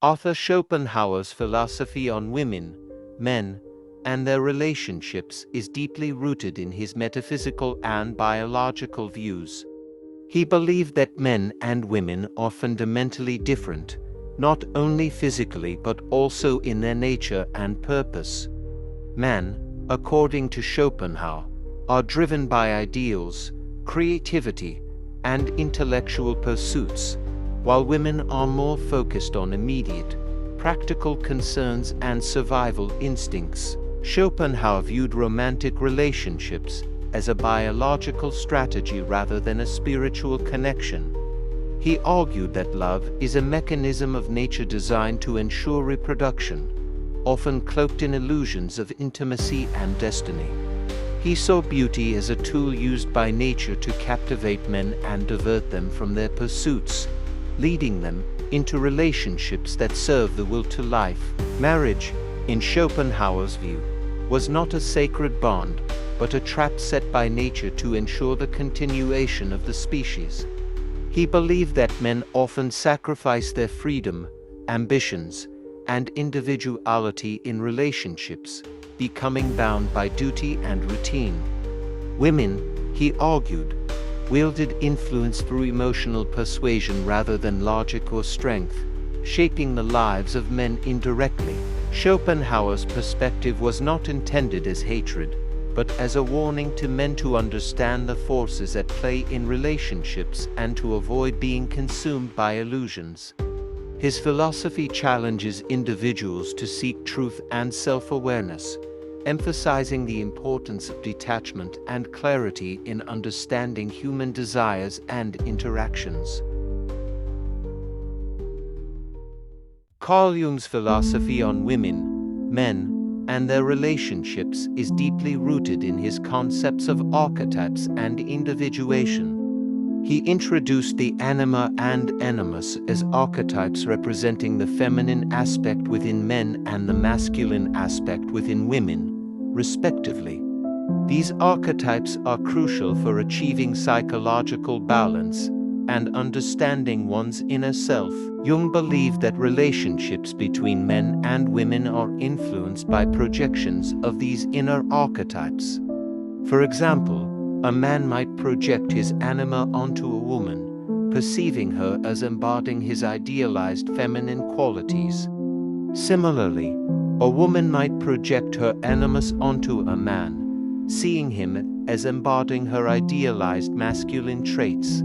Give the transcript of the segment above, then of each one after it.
Arthur Schopenhauer's philosophy on women, men, and their relationships is deeply rooted in his metaphysical and biological views. He believed that men and women are fundamentally different, not only physically but also in their nature and purpose. Men, according to Schopenhauer, are driven by ideals, creativity, and intellectual pursuits, while women are more focused on immediate, practical concerns and survival instincts. Schopenhauer viewed romantic relationships as a biological strategy rather than a spiritual connection. He argued that love is a mechanism of nature designed to ensure reproduction, often cloaked in illusions of intimacy and destiny. He saw beauty as a tool used by nature to captivate men and divert them from their pursuits, leading them into relationships that serve the will to life. Marriage, in Schopenhauer's view, was not a sacred bond, but a trap set by nature to ensure the continuation of the species. He believed that men often sacrifice their freedom, ambitions, and individuality in relationships, becoming bound by duty and routine. Women, he argued, wielded influence through emotional persuasion rather than logic or strength, shaping the lives of men indirectly. Schopenhauer's perspective was not intended as hatred, but as a warning to men to understand the forces at play in relationships and to avoid being consumed by illusions. His philosophy challenges individuals to seek truth and self-awareness, emphasizing the importance of detachment and clarity in understanding human desires and interactions. Carl Jung's philosophy on women, men, and their relationships is deeply rooted in his concepts of archetypes and individuation. He introduced the anima and animus as archetypes representing the feminine aspect within men and the masculine aspect within women, respectively. These archetypes are crucial for achieving psychological balance and understanding one's inner self. Jung believed that relationships between men and women are influenced by projections of these inner archetypes. For example, a man might project his anima onto a woman, perceiving her as embodying his idealized feminine qualities. Similarly, a woman might project her animus onto a man, seeing him as embodying her idealized masculine traits.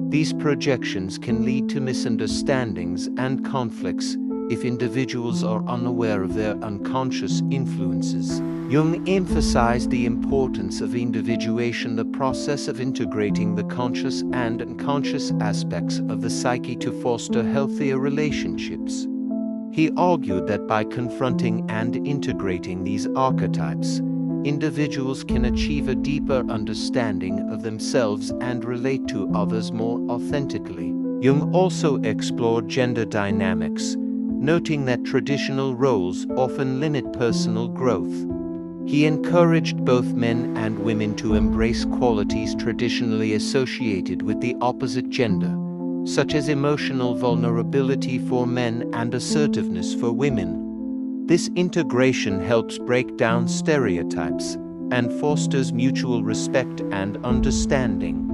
These projections can lead to misunderstandings and conflicts if individuals are unaware of their unconscious influences. Jung emphasized the importance of individuation, the process of integrating the conscious and unconscious aspects of the psyche to foster healthier relationships. He argued that by confronting and integrating these archetypes, individuals can achieve a deeper understanding of themselves and relate to others more authentically. Jung also explored gender dynamics, noting that traditional roles often limit personal growth. He encouraged both men and women to embrace qualities traditionally associated with the opposite gender, such as emotional vulnerability for men and assertiveness for women. This integration helps break down stereotypes and fosters mutual respect and understanding.